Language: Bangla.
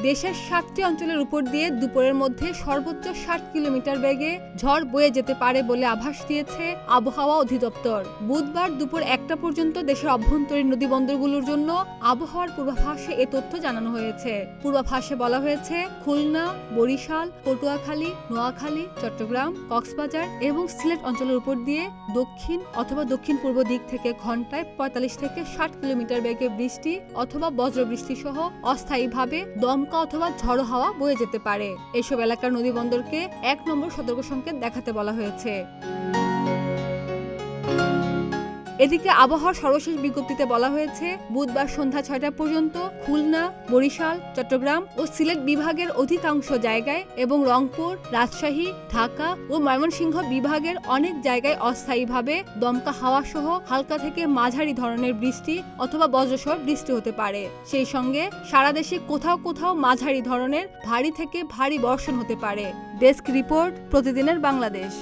দেশের 7টি অঞ্চলের উপর দিয়ে দুপুরের মধ্যে সর্বোচ্চ 60 কিলোমিটার বেগে ঝড় বয়ে যেতে পারে বলে আভাস দিয়েছে আবহাওয়া অধিদপ্তর। বুধবার দুপুর 1টা পর্যন্ত দেশের অভ্যন্তরীণ নদীবন্দরগুলোর জন্য আবহাওয়ার পূর্বাভাসে এ তথ্য জানানো হয়েছে। পূর্বাভাসে বলা হয়েছে, খুলনা, বরিশাল, পটুয়াখালী, নোয়াখালী, চট্টগ্রাম, কক্সবাজার এবং সিলেট অঞ্চলের উপর দিয়ে দক্ষিণ অথবা দক্ষিণ পূর্ব দিক থেকে ঘন্টায় 45 থেকে 60 কিলোমিটার বেগে বৃষ্টি অথবা বজ্রবৃষ্টি সহ অস্থায়ীভাবে দমকা অথবা ঝড়ো হাওয়া বয়ে যেতে পারে। এসব এলাকার নদীবন্দরকে 1 নম্বর সতর্ক সংকেত দেখাতে বলা হয়েছে। এদিকে আবহাওয়ার সর্বশেষ বিজ্ঞপ্তিতে বলা হয়েছে, বুধবার সন্ধ্যা 6টা পর্যন্ত খুলনা, বরিশাল, চট্টগ্রাম ও সিলেট বিভাগের অধিকাংশ জায়গায় এবং রংপুর, রাজশাহী, ঢাকা ও ময়মনসিংহ বিভাগের অনেক জায়গায় অস্থায়ীভাবে দমকা হাওয়া সহ হালকা থেকে মাঝারি ধরনের বৃষ্টি অথবা বজ্রসহ বৃষ্টি হতে পারে। সেই সঙ্গে সারা দেশে কোথাও কোথাও মাঝারি ধরনের ভারী থেকে ভারী বর্ষণ হতে পারে। ডেস্ক রিপোর্ট, প্রতিদিনের বাংলাদেশ।